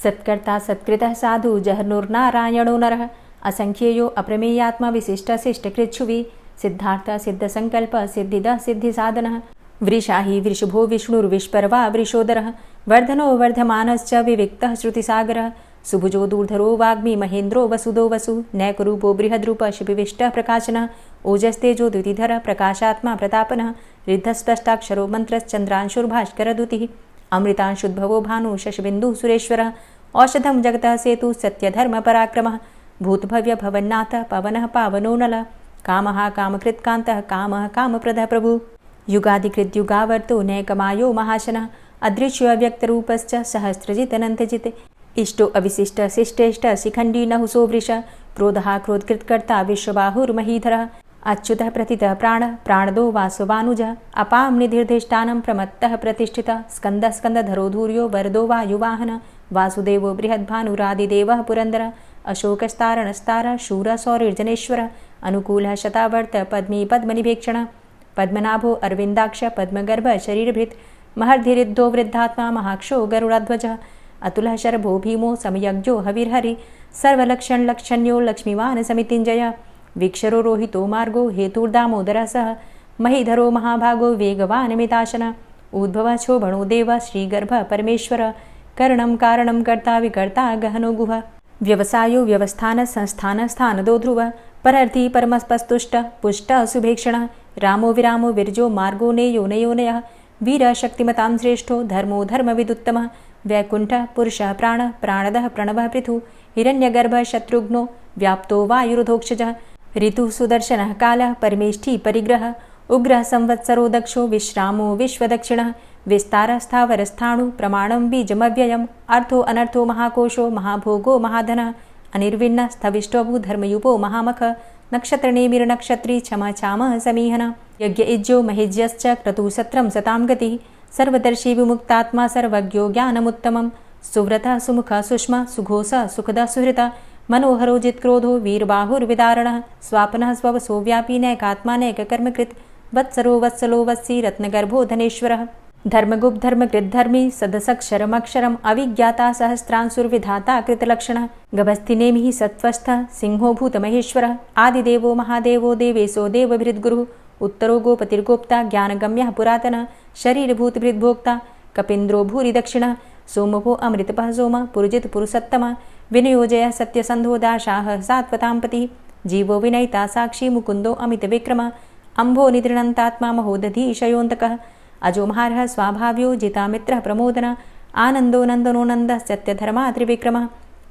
सत्कर्ता सत्कृतः साधु जहनुर्नारायणो नरः असंख्येयो अप्रमेयात्मा विशिष्टशिष्टकृच्छुवि सिद्धार्थ सिद्धसंकल्प सिद्धिदः सिद्धिसाधनः वृषाहि वृषभो विष्णुर्विष्पर्वा वृषोदरः वर्धनो वर्धमानश्च विविक्तः श्रुतिसागरः सुभुजो दूर्धरो वाग्मी महेन्द्रो वसुदो वसु नैकरूपो बृहद्रूप शिपिविष्टः प्रकाशनः ओजस्तेजो द्युतिधरः प्रकाशात्मा प्रतापनः रिद्धस्पष्टाक्षरो मन्त्रश्चन्द्रांशुर्भास्करदुतिः अमृतांशुद्भवो भानु शशबिन्दुः सुरेश्वरः औषधं जगतः सेतु सत्यधर्मपराक्रमः भूतभव्य भवन्नाथ पवनः पावनो नलः कामः कामकृत्कान्तः कामः कामप्रदः प्रभुः युगादिकृद्युगावर्तो नैकमायो महाशनः अदृश्योऽव्यक्तरूपश्च सहस्रजितनन्तजित् इष्टो अविशिष्ट शिष्टेष्ट शिखण्डी नहुसो वृष क्रोधः क्रोधकृत्कर्ता विश्वबाहुर्महीधरः अच्युतः प्रतितः प्राणः प्राणदो वासवानुजः अपां निधिर्धिष्ठानं प्रमत्तः प्रतिष्ठितः स्कन्दः स्कन्दधरो धूर्यो वरदो वायुवाहनः वासुदेवो बृहद्भानुरादिदेवः पुरन्दरः अशोकस्तारणस्तारः शूरः सौरिर्जनेश्वरः अनुकूलः शतावर्त पद्मी पद्मनिभेक्षणः पद्मनाभो अरविन्दाक्ष पद्मगर्भ शरीरभृत् महर्धिरिद्धो वृद्धात्मा महाक्षो गरुडाध्वजः अतुलः शरभो भीमो समयज्ञो हविर्हरि सर्वलक्षणलक्षण्यो लक्ष्मीवान् समितिञ्जय वीक्षरो रोहितो मार्गो हेतुर्दामोदरः सह महीधरो महाभागो वेगवान् मिताशनः उद्भवः शोभणो देव श्रीगर्भ परमेश्वर करणं कारणं कर्ता विकर्ता गहनो गुह व्यवसायो व्यवस्थान संस्थान स्थानदो ध्रुव परर्थी परमस्पस्तुष्ट पुष्ट शुभेक्षणः रामो विरामो विरजो मार्गो नेयो नयोनयः वीर शक्तिमतां श्रेष्ठो धर्मो धर्मविदुत्तमः वैकुण्ठः पुरुषः प्राणः प्राणदः प्रणवः पृथु हिरण्यगर्भः शत्रुघ्नो व्याप्तो वायुरुधोक्षजः ऋतुः सुदर्शनः कालः परमेष्ठी परिग्रहः उग्रः संवत्सरो दक्षो विश्रामो विश्वदक्षिणः विस्तारः स्थावरस्थाणु प्रमाणं बीजमव्ययम् अर्थो अनर्थो महाकोशो महाभोगो महाधनः अनिर्विण्णः स्थविष्टोभू धर्मयुपो महामख नक्षत्रनेमिर्नक्षत्री क्षमा क्षामः समीहनः यज्ञ इज्जो महिज्यश्च क्रतुः सत्रं सतां गतिः सर्वदर्शी विमुक्तात्मा सर्वज्ञो ज्ञानमुत्तमं सुव्रतः सुमुखः सुष्मा सुघोषः सुखदः सुहृतः मनोहरो जित्क्रोधो वीरबाहुर्विदारणः स्वापनः स्ववसो व्यापी नैकात्मा नैककर्मकृत् वत्सरो वत्सलो वत्सी रत्नगर्भो धनेश्वरः धर्मगुप्त धर्मकृद्धर्मी सदसक्षरमक्षरम् अविज्ञाता सहस्रांशुर्विधाता कृतलक्षणः गभस्तिनेमिः सत्त्वस्थः सिंहो भूतमहेश्वरः आदिदेवो महादेवो देवेशो देवभृद्गुरुः उत्तरो गोपतिर्गोप्ता ज्ञानगम्यः पुरातनः शरीरभूतभृद्भोक्ता कपीन्द्रो भूरि दक्षिणः सोमभो अमृतपः सोम पुरुजित पुरुषोत्तमः विनयोजयः सत्यसन्धो दाशाः सात्वताम्पतिः जीवो विनयिता साक्षी मुकुन्दो अमितविक्रमः अम्भो निद्रणन्तात्मा महोदधीशयोऽन्तकः अजो महार्हः स्वाभाव्यो जितामित्रः प्रमोदनः आनन्दो नन्दनो नन्दः सत्यधर्मा त्रिविक्रमः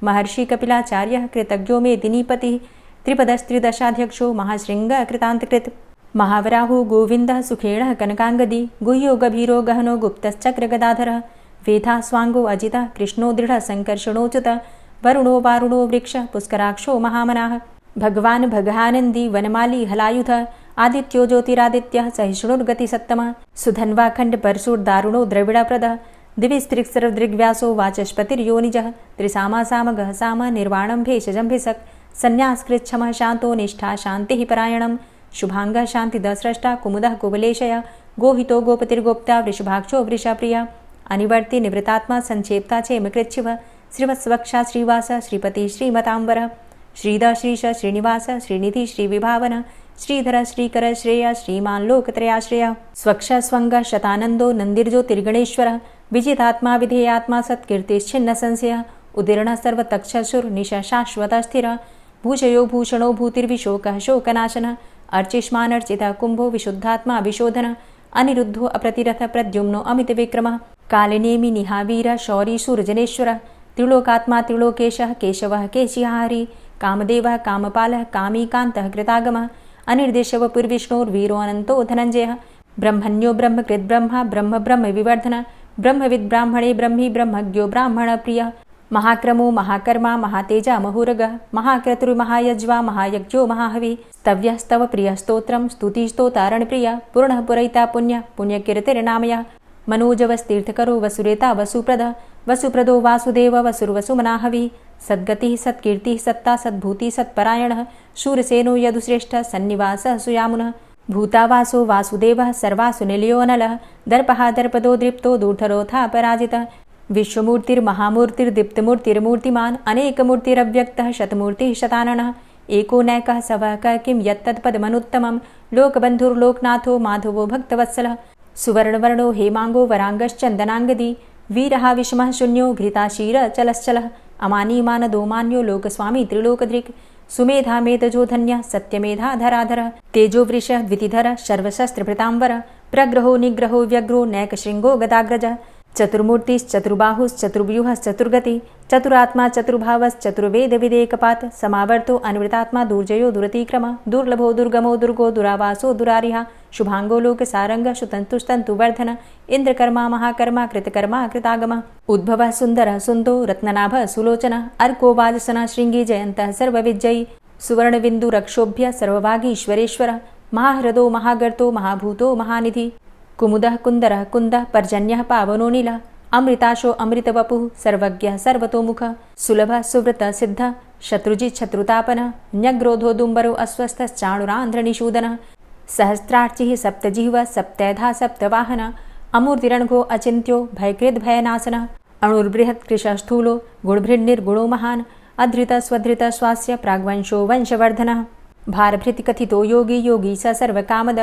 महर्षि कपिलाचार्यः कृतज्ञो मेदिनीपतिः त्रिपदस्त्रिदशाध्यक्षो महाशृङ्गः कृतान्तकृत् महावराहो गोविन्दः सुखेणः कनकाङ्गदी गुह्यो गभीरो गहनो गुप्तश्चक्रगदाधरः वेधा स्वाङ्गो अजितः कृष्णो दृढः सङ्कर्षणोच्युतः वरुणो वारुणो वृक्षः पुष्कराक्षो महामनाः भगवान् भगानन्दी वनमाली हलायुधः आदित्यो ज्योतिरादित्यः सहिष्णुर्गतिसत्तमः सुधन्वाखण्ड परशुर्दारुणो द्रविडप्रदः दिविस्त्रिक्सर्वदृग्व्यासो वाचस्पतिर्योनिजः त्रिसामासामगः साम निर्वाणं भेषजं भिषक् सन्न्यासकृच्छमः शान्तो निष्ठा शान्तिः परायणं शुभांग शांतिद स्रष्टा कुमुदः कुवलेशय गोहितो गोपतिर्गोप्ता वृषभाक्षो वृषप्रिया अनिवर्ति निवृतात्मा संक्षेप्ता चेमकृच्छिव श्रीवत्सवक्षा श्रीवास श्रीपति श्रीमतांबर श्रीद श्रीश श्रीनिवास श्रीनिधि श्रीविभावन श्रीधर श्रीकर श्रेय श्रीमान लोकत्रयाश्रय स्वक्ष स्वंग शतानंदो नंदिर्ज्योतिर्गणेश्वर विजितात्मा विधेयात्मा सत्कीर्तिश्छिन्न संशय उदीर्ण सर्वतक्षसुर निश शाश्वत स्थिर भूषयो भूषणो भूतिर्विशोक शोकनाशन अर्चिष्मानर्चित कुंभो विशुद्धात्मा विशोधन अनिरुद्धो अप्रतिरथ प्रद्युम्नो अमित विक्रम कालिनेमि निहावीर शौरी सूरजनेश्वर त्रिलोकात्मा त्रिलोकेशः केशवः केशिहारी कामदेवः कामपालः कामीकान्तः कृतागमः अनिर्देशव पुर्विष्णोर्वीरो अनंतो धनंजयः ब्रह्मण्यो ब्रह्मकृत् ब्रह्मा ब्रह्म ब्रह्म विवर्धन ब्रह्मविद् ब्राह्मणे ब्रह्मी ब्रह्मज्ञो ब्राह्मण प्रिय महाक्रमो महाकर्मा महातेजा महुरगः महाक्रतुर्महायज्वा महायज्ञो महाहवि स्तव्यः स्तव प्रिय स्तोत्रं स्तुतिस्तोतारण प्रिय पूर्णः पुरैता पुण्य पुण्यकीर्तिर्नामयः मनोजवस्तीर्थकरो वसुरेता वसुप्रद वसुप्रदो वासुदेव वसुर्वसुमनाहवि सद्गतिः सत्कीर्तिः सत्ता सद्भूति सत्परायणः शूरसेनो यदुश्रेष्ठ सन्निवासः सुयामुनः भूतावासो वासुदेवः सर्वासु निलयोऽनलः दर्पः दर्पदो दृप्तो दूर्धरोथा पराजितः विश्वमूर्तिर्महामूर्तिर्दीप्तमूर्तिर्मूर्तिमान् अनेकमूर्तिरव्यक्तः शतमूर्तिः शताननः एको नैकः सवः क किं यत्तत्पदमनुत्तमं लोकबन्धुर्लोकनाथो माधवो भक्तवत्सलः सुवर्णवर्णो हेमांगो वरांगश्चन्दनांगदी वीरः विषमः शून्यो घृताशीर चलश्चलः अमानीमानदो मान्यो लोकस्वामी त्रिलोकधृक् सुमेधा मेधजो धन्यः सत्यमेधा धराधरः तेजो वृषः द्वितिधरः सर्वशस्त्रभृतांबरः प्रग्रहो निग्रहो व्यग्रो नैकशृङ्गो गदाग्रजः चतुर्मूर्तिश्चतुर्बाहुश्चतुर्व्यूहश्चतुर्गति चतुरात्मा चतुर्भावश्चतुर्वेद विदेकपात समावर्तो अनवृतात्मा दुर्जयो दुरतिक्रम दुर्लभो दुर्गमो दुर्गो दुरावासो दुरारिहा शुभांगो लोक सारंग शुतंतुस्तंतुवर्धन इंद्रकर्मा महाकर्मा कृतकर्मा कृतागम उद्भव सुंदर सुंदो रत्ननाभ सुलोचन अर्को वाजसन श्रृंगी जयंत सर्वविजयी सुवर्णबिंदु रक्षोभ्य सर्वभागीश्वरेश्वर महाहृदो महागर्तो महाभूतो महानिधि कुमुदः कुंदरः कुंदः पर्जन्यः पावनो नीलः अमृताशो अमृतवपुः सर्वज्ञः सर्वतोमुखः सुलभः सुव्रतः सिद्धः शत्रुजित् शत्रुतापनः न्यग्रोधो दुम्बरो अस्वस्थश्चाणुरान्ध्रनिषूदनः सहस्रार्चिः सप्तजिह्वः सप्तैधा सप्तवाहनः अमूर्तिरणघो अचिन्त्यो भयकृद्भयनाशनः अणुर्बृहत् कृशस्थूलो गुणभृन्निर्गुणो महान् अधृत स्वधृत स्वास्य प्राग्वंशो वंशवर्धनः भारभृति कथितो योगी योगी स सर्वकामद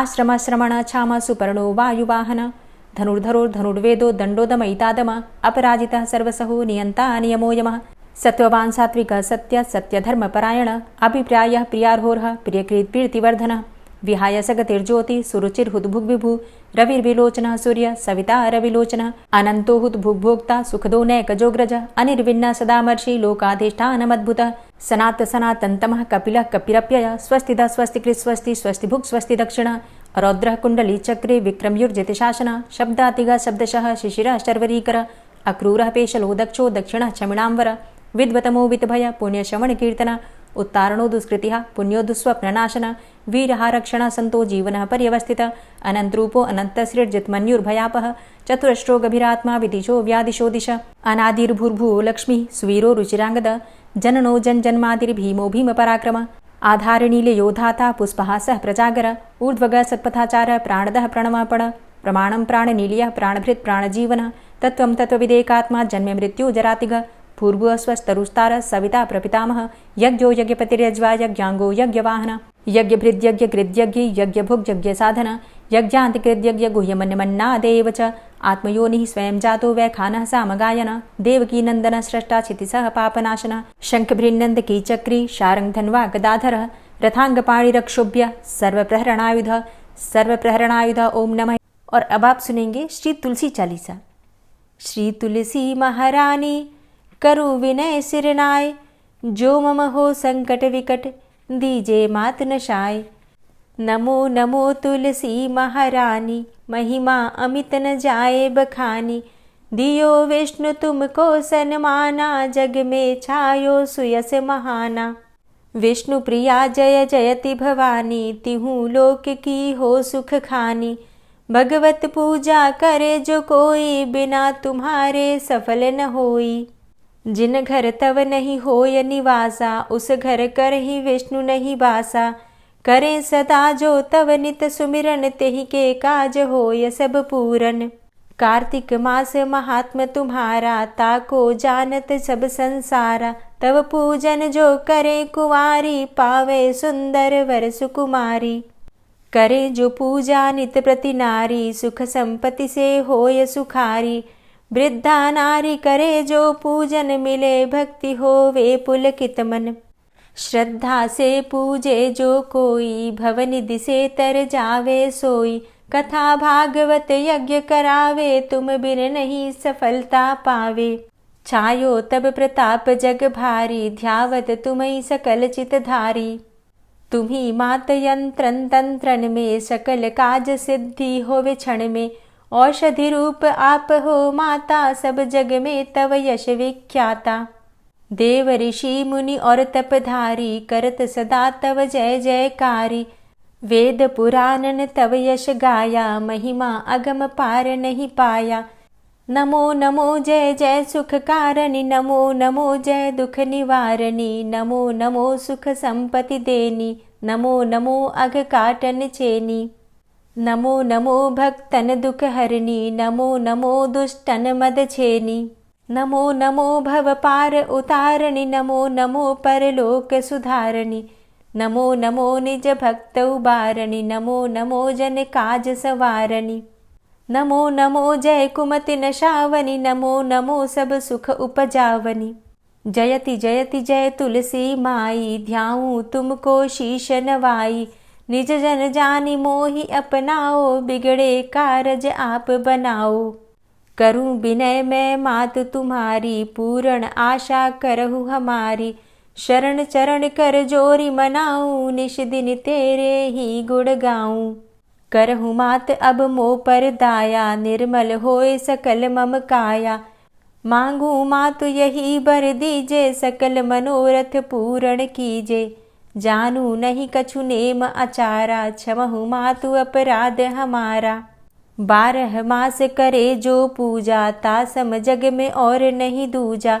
आश्रम श्रमण छाम सुपर्णो वायुवाहन धनुर्धरो धनुर्वेदो दण्डोदमयितादम अपराजितः सर्वसहो नियन्ता नियमो यमः सत्त्ववान् सात्विकः सत्य सत्यधर्मपरायण अभिप्रायः प्रियार्होरः प्रियकृत्प्रीतिवर्धनः विहाय सगतिर्ज्योति सुरुचिर्हुद्भुग्विभु रविर्विलोचनः सूर्य सविता रविलोचनः अनन्तो हुद्भुग्भोक्ता सुखदो नैकजोग्रज अनिर्विण्ण सदामर्षि लोकाधिष्ठानमद्भुतः सनात सनातन्तमः कपिलः कपिरप्यय स्वस्तिदा स्वस्तिकृत् स्वस्ति स्वस्तिभुक् स्वस्ति दक्षिणः रौद्रः कुण्डली चक्रे विक्रमयुर्जितशासनः शब्दातिगः शब्दशः शिशिरः शर्वरीकर अक्रूरः पेशलो दक्षो दक्षिणः क्षमिणाम्बर विद्वतमो वितभय पुण्यश्रवणकीर्तन उत्तारणो दुष्कृतिः पुण्यो दुःस्वप्ननाशन वीरः रक्षण संतो जीवनः पर्यवस्थितः अनन्तरूपो अनन्तसृर्जितमन्युर्भयापः चतुरश्रो गभीरात्मा विदिशो व्यादिशो दिश अनादिर्भूर्भुवो लक्ष्मीः सुवीरो रुचिराङ्गद जननो जन्मादिर्भीमो भीमपराक्रम आधारनीलयोधाता पुष्पः सः प्रजागर ऊर्ध्वगः सत्पथाचारः प्राणदः प्रणमापण प्रमाणं प्राणनीलयः प्राणभृत् प्राणजीवनः तत्त्वं तत्त्वविदेकात्मा जन्म मृत्यु जरातिग पूर्वस्वस्तरुस्तार सविता प्रपितामह यज्ञो यज्ञपतिर्यज्वा यज्ञांगो यज्ञवाहन यज्ञभृद्यज्ञकृद्यज्ञ यज्ञभुग्यज्ञसाधन यज्ञान्तिकृद्यज्ञ गुह्यमन्यमन्नादेव च आत्मयोनिः स्वयं जातो वैखानः सामगायन देवकीनन्दन स्रष्टा क्षितिसः पापनाशन शङ्खभृन्नन्दकी चक्री शारङ्गधन्वा गदाधरः रथांगपाणिरक्षोभ्य सर्वप्रहरणायुध ओम नमः। और अब आप सुनेंगे श्री तुलसी चालीसा। श्री तुलसी महारानी करु विनय सिरनाय, जो मम हो संकट विकट दीजे मात नशाय। नमो नमो तुलसी महारानी, महिमा अमित न जाए बखानी। दियो विष्णु तुमको सन्माना, जग में छायो सुयस महाना। विष्णु प्रिया जय जयति भवानी, तिहु लोक की हो सुख खानी। भगवत पूजा करे जो कोई, बिना तुम्हारे सफल न होई। जिन घर तव नहीं होय निवासा, उस घर कर ही विष्णु नहीं बासा। करें सदा जो तव नित सुमिरन, तेहि के काज होय सब पूरन। कार्तिक मास महात्म तुम्हारा, ताको जानत सब संसारा। तव पूजन जो करे कुंवारी, पावे सुंदर वर सुकुमारी। करे जो पूजा नित प्रति नारी, सुख संपत्ति से होय सुखारी। वृद्धा नारी करे जो पूजन, मिले भक्ति होवे पुलकित मन। श्रद्धा से पूजे जो कोई, भवनिधि से तर जावे सोई। कथा भागवत यज्ञ करावे, तुम बिन नहीं सफलता पावे। छायो तब प्रताप जग भारी, ध्यावत तुम्हि सकल चित धारी। तुम्ही मात यंत्रन तंत्रन में, सकल काज सिद्धि होवे क्षण में। औषधि रूप आप हो माता, सब जग में तव यश विख्याता। देव ऋषि मुनि और तपधारी, करत सदा तव जय जयकारी। वेद पुराणन तव यश गाया, महिमा अगम पार नहीं पाया। नमो नमो जय जय सुख कारणी, नमो नमो जय दुख निवारणी। नमो नमो सुख संपत्ति देनी, नमो नमो अघ काटन चेनी। नमो नमो भक्तन दुख हरणी, नमो नमो दुष्टन मद छेनी। नमो नमो भव पार उतारणी, नमो नमो परलोक सुधारणी। नमो नमो निज भक्त उबारणी, नमो नमो जन काज सवारणी। नमो नमो जय कुमति नशावनी, नमो नमो सब सुख उपजावनी। जयति जयति जय तुलसी माई, ध्याऊं तुमको शीश नवाई। निज जन जानि मोहि अपनाओ, बिगड़े कारज आप बनाओ। करूं विनय मैं मात तुम्हारी, पूर्ण आशा करहु हमारी। शरण चरण कर जोरी मनाऊं, निश दिन तेरे ही गुण गाऊं। करहु मात अब मोह पर दाया, निर्मल होए सकल मम काया। मांगू मातु यही बर दीजे, सकल मनोरथ पूर्ण कीजे। जानू नहीं कछु नेम आचारा, क्षमहु मातु अपराध हमारा। 12 मास करे जो पूजा, तासम जग में और नहीं दूजा।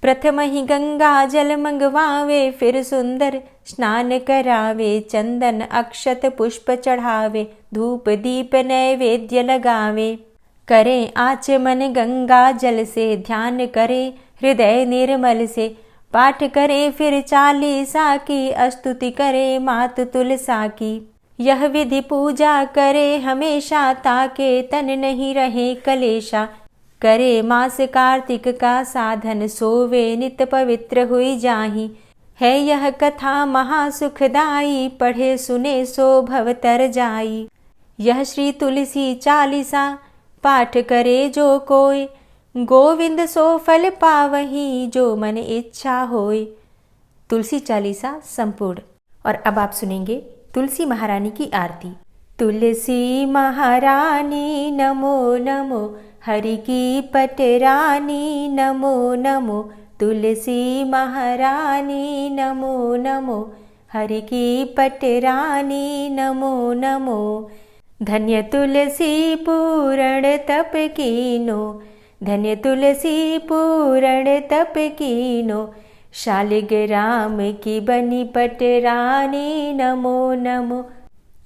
प्रथम ही गंगा जल मंगवावे, फिर सुंदर स्नान करावे। चंदन अक्षत पुष्प चढ़ावे, धूप दीप नैवेद्य लगावे। करें आचमन गंगा जल से, ध्यान करे हृदय निर्मल से। पाठ करे फिर चालीसा की, स्तुति करे मात तुलसा की। यह विधि पूजा करे हमेशा, ताके तन नहीं रहे कलेशा। करे मास कार्तिक का साधन, सोवे नित पवित्र हुई जाहि। है यह कथा महासुखदाई, पढ़े सुने सो भव तर जाई। यह श्री तुलसी चालीसा, पाठ करे जो कोय। गोविंद सो फल पावही, जो मन इच्छा होय। तुलसी चालीसा संपूर्ण। और अब आप सुनेंगे तुलसी महारानी की आरती। तुलसी महारानी नमो नमो, हरि की पटरानी नमो नमो। तुलसी महारानी नमो नमो, हरि की पटरानी नमो नमो। धन्य तुलसी पूर्ण तप कीनो, धन्य तुलसी पूर्ण तप कीनो। शालिग्राम की बनी पटरानी नमो नमो।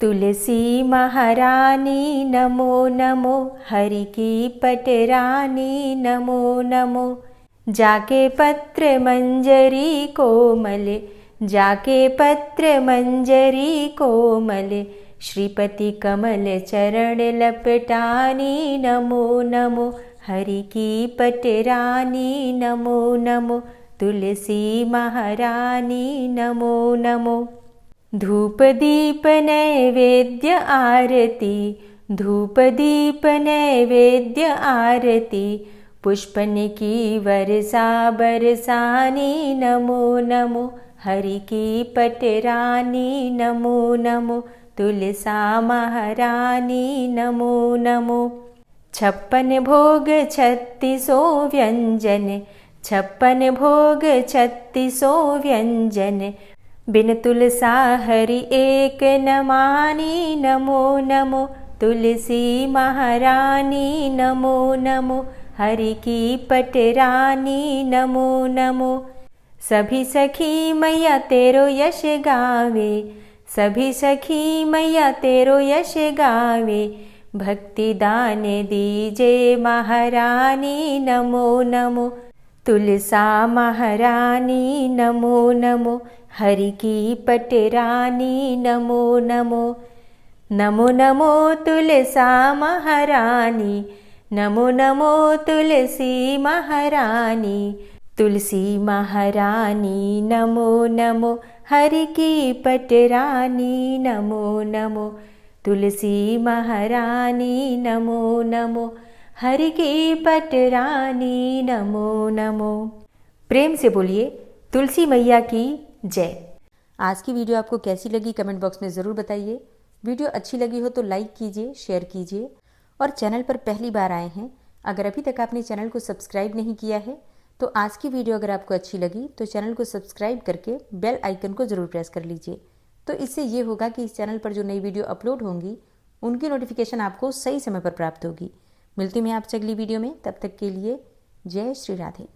तुलसी महारानी नमो नमो, हरि की पटरानी नमो नमो। जाके पत्र मंजरी कोमल, जाके पत्र मंजरी कोमल। श्रीपति कमल चरण लपटानी नमो नमो, हरि की पटरानी नमो नमो। तुलसी महारानी नमो नमो। धूप दीप नैवेद्य आरती, धूप दीप नैवेद्य आरती। पुष्पन की वर्षा बरसानी नमो नमो, हरि की पटरानी नमो नमो। तुलसा महारानी नमो नमो। 56 भोग 36 व्यंजन, 56 भोग 36 व्यंजन। बिन तुलसा हरि एक न मानी नमो नमो। तुलसी महारानी नमो नमो, हरि की पटरानी नमो नमो। सभी सखी मैया तेरो यश गावे, सभी सखी मैया तेरो यश गावे, भक्ति दान दीजे महारानी नमो नमो। तुलसा महारानी नमो नमो, हरि की पटरानी नमो नमो। नमो नमो तुलसा महारानी, नमो नमो तुलसी महारानी। तुलसी महारानी नमो नमो, हरि की पटरानी नमो नमो। तुलसी महारानी नमो नमो, हरि की पटरानी नमो नमो। प्रेम से बोलिए तुलसी मैया की जय। आज की वीडियो आपको कैसी लगी कमेंट बॉक्स में ज़रूर बताइए। वीडियो अच्छी लगी हो तो लाइक कीजिए, शेयर कीजिए और चैनल पर पहली बार आए हैं, अगर अभी तक आपने चैनल को सब्सक्राइब नहीं किया है तो आज की वीडियो अगर आपको अच्छी लगी तो चैनल को सब्सक्राइब करके बेल आइकन को ज़रूर प्रेस कर लीजिए। तो इससे ये होगा कि इस चैनल पर जो नई वीडियो अपलोड होंगी उनकी नोटिफिकेशन आपको सही समय पर प्राप्त होगी। मिलती हूँ मैं आपसे अगली वीडियो में, तब तक के लिए जय श्री राधे।